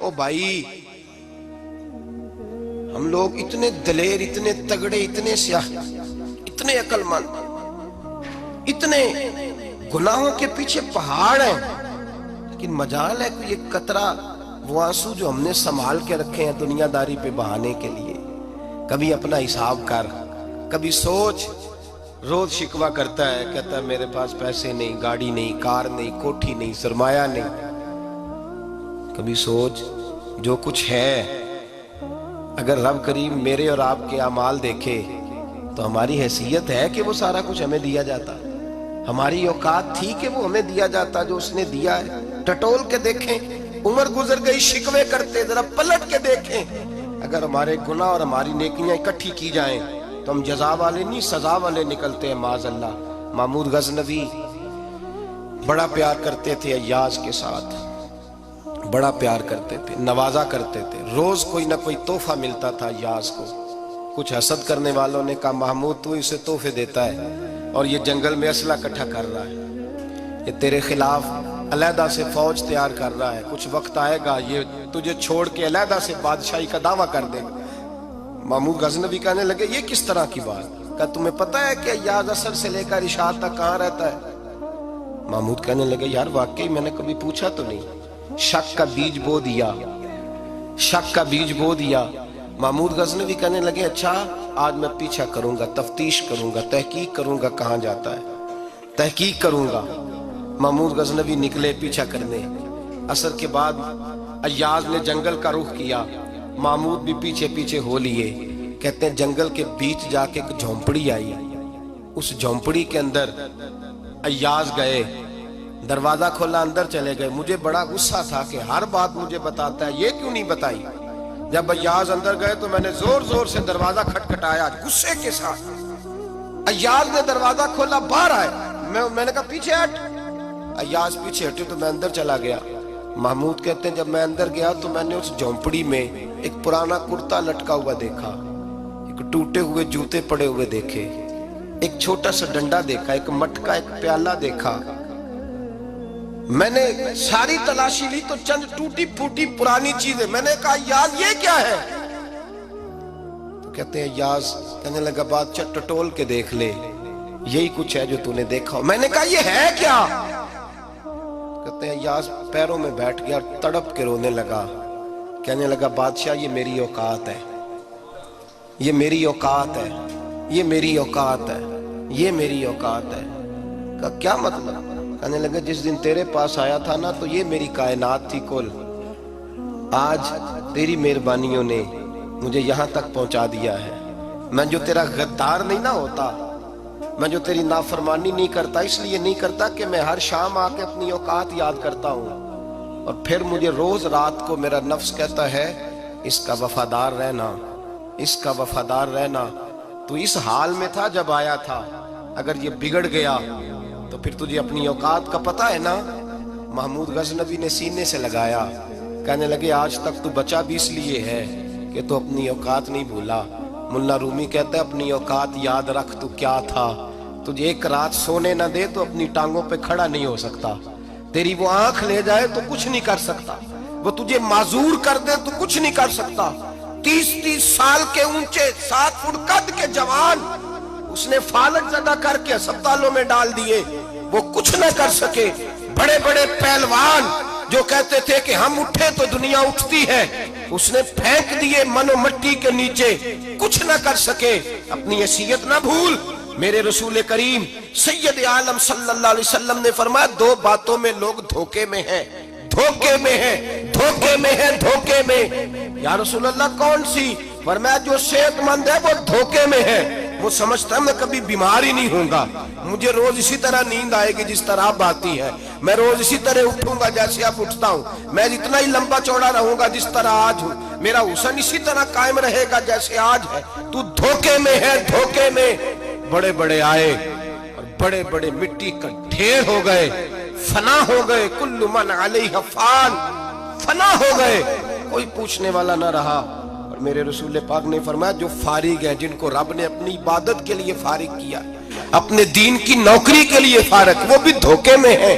او بھائی ہم لوگ اتنے دلیر، اتنے تگڑے، اتنے سیاہ، اتنے عقل مند، اتنے گناہوں کے پیچھے پہاڑ ہیں، لیکن مجال ہے کہ یہ قطرہ وہ آنسو جو ہم نے سنبھال کے رکھے ہیں دنیا داری پہ بہانے کے لیے، کبھی اپنا حساب کر، کبھی سوچ۔ روز شکوہ کرتا ہے، کہتا ہے میرے پاس پیسے نہیں، گاڑی نہیں، کار نہیں، کوٹھی نہیں، سرمایہ نہیں۔ کبھی سوچ جو کچھ ہے، اگر رب کریم میرے اور آپ کے اعمال دیکھے تو ہماری حیثیت ہے کہ وہ سارا کچھ ہمیں دیا جاتا، ہماری اوقات تھی کہ وہ ہمیں دیا جاتا جو اس نے دیا ہے۔ ٹٹول کے دیکھیں، عمر گزر گئی، شکوے کرتے، ذرا پلٹ کے دیکھیں، اگر ہمارے گناہ اور ہماری نیکیاں اکٹھی کی جائیں تو ہم جزا والے نہیں سزا والے نکلتے ہیں معاذ اللہ۔ محمود غزنوی بڑا پیار کرتے تھے ایاز کے ساتھ، بڑا پیار کرتے تھے، نوازا کرتے تھے، روز کوئی نہ کوئی تحفہ ملتا تھا ایاز کو۔ کچھ حسد کرنے والوں نے کہا محمود تو اسے تحفے دیتا ہے اور یہ جنگل میں اسلحہ اکٹھا کر رہا ہے، یہ تیرے خلاف علیحدہ سے فوج تیار کر رہا ہے، کچھ وقت آئے گا یہ تجھے چھوڑ کے علیحدہ سے بادشاہی کا دعویٰ کر دے گا۔ محمود غزنوی کہنے لگے یہ کس طرح کی بات؟ کہا تمہیں پتہ ہے کہ ایاز عصر سے لے کر عشاء تک کہاں رہتا ہے؟ محمود کہنے لگے یار واقعی میں نے کبھی پوچھا تو نہیں، شک کا بیج بو دیا، شک کا بیج بو دیا۔ محمود غزنوی کہنے لگے اچھا آج میں پیچھا کروں گا، تفتیش کروں گا، تحقیق کروں گا کہاں جاتا ہے، تحقیق کروں گا۔ محمود غزنوی نکلے پیچھا کرنے۔ عصر کے بعد ایاز نے جنگل کا رخ کیا، محمود بھی پیچھے پیچھے ہو لیے۔ کہتے ہیں جنگل کے بیچ جا کے ایک جھونپڑی آئی، اس جھونپڑی کے اندر ایاز گئے، دروازہ کھولا، اندر چلے گئے۔ مجھے بڑا غصہ تھا کہ ہر بات مجھے بتاتا ہے، یہ کیوں نہیں بتائی؟ جب ایاز اندر گئے تو میں نے زور زور سے دروازہ کھٹکھٹایا غصے کے ساتھ۔ ایاز نے دروازہ کھولا، باہر آئے، میں نے کہا پیچھے ہٹ۔ ایاز پیچھے ہٹے تو میں اندر چلا گیا۔ محمود کہتے ہیں جب میں اندر گیا تو میں نے اس جھونپڑی میں ایک پرانا کرتا لٹکا ہوا دیکھا، ایک ٹوٹے ہوئے جوتے پڑے ہوئے دیکھے، ایک چھوٹا سا ڈنڈا دیکھا، ایک مٹکا، ایک پیالہ دیکھا۔ میں نے ساری تلاشی لی تو چند ٹوٹی پھوٹی پرانی چیزیں۔ میں نے کہا ایاز یہ کیا ہے؟ تو کہتے ہیں ایاز کہنے لگا بادشاہ ٹٹول کے دیکھ لے، یہی کچھ ہے جو تو نے دیکھا۔ میں نے کہا یہ ہے کیا؟ کہتے ہیں ایاز پیروں میں بیٹھ گیا، تڑپ کے رونے لگا، کہنے لگا بادشاہ یہ میری اوقات ہے، یہ میری اوقات ہے، یہ میری اوقات ہے، یہ میری اوقات ہے۔ کہا کیا مطلب؟ کہنے لگا جس دن تیرے پاس آیا تھا نا تو یہ میری کائنات تھی کل، آج تیری مہربانیوں نے مجھے یہاں تک پہنچا دیا ہے۔ میں جو تیرا غدار نہیں نہ ہوتا، میں جو تیری نافرمانی نہیں کرتا، اس لیے نہیں کرتا کہ میں ہر شام آ کے اپنی اوقات یاد کرتا ہوں، اور پھر مجھے روز رات کو میرا نفس کہتا ہے اس کا وفادار رہنا، اس کا وفادار رہنا۔ تو اس حال میں تھا جب آیا تھا، اگر یہ بگڑ گیا تو پھر تجھے اپنی اوقات کا پتہ ہے نا۔ محمود غزنوی نے سینے سے لگایا، کہنے لگے آج تک تو بچا بھی اس لیے ہے کہ تو اپنی اوقات نہیں بھولا۔ ملا رومی کہتا ہے اپنی اوقات یاد رکھ، تو کیا تھا، تجھے ایک رات سونے نہ دے تو اپنی ٹانگوں پہ کھڑا نہیں ہو سکتا، تیری وہ آنکھ لے جائے تو کچھ نہیں کر سکتا، وہ تجھے معذور کر دے تو کچھ نہیں کر سکتا۔ 30 سال کے اونچے 7 فٹ قد کے جوان اس نے فالج زدہ کر کے ہسپتالوں میں ڈال دیے، وہ کچھ نہ کر سکے۔ بڑے بڑے پہلوان جو کہتے تھے کہ ہم اٹھے تو دنیا اٹھتی ہے، اس نے پھینک دیے من و مٹی کے نیچے، کچھ نہ کر سکے۔ اپنی حیثیت نہ بھول۔ میرے رسول کریم سید عالم صلی اللہ علیہ وسلم نے فرمایا 2 باتوں میں لوگ دھوکے میں ہیں، دھوکے میں ہیں، دھوکے میں ہیں، دھوکے میں۔ یا رسول اللہ کون سی؟ فرمایا جو صحت مند ہے وہ دھوکے میں ہے، وہ سمجھتا ہے میں کبھی بیمار ہی نہیں ہوں گا، مجھے روز اسی طرح نیند آئے گی جس طرح اب آتی ہے، میں روز اسی طرح اٹھوں گا جیسے اب اٹھتا ہوں، میں اتنا ہی لمبا چوڑا رہوں گا جس طرح آج ہوں، میرا حسن اسی طرح قائم رہے گا جیسے آج ہے۔ تو دھوکے میں ہے، دھوکے میں۔ بڑے بڑے آئے اور بڑے بڑے مٹی کا ڈھیر ہو گئے، فنا ہو گئے، کل من علیہ فان، فنا ہو گئے، کوئی پوچھنے والا نہ رہا۔ اور میرے رسول پاک نے فرمایا جو فارغ ہیں، جن کو رب نے اپنی عبادت کے لیے فارغ کیا، اپنے دین کی نوکری کے لیے فارغ، وہ بھی دھوکے میں ہیں،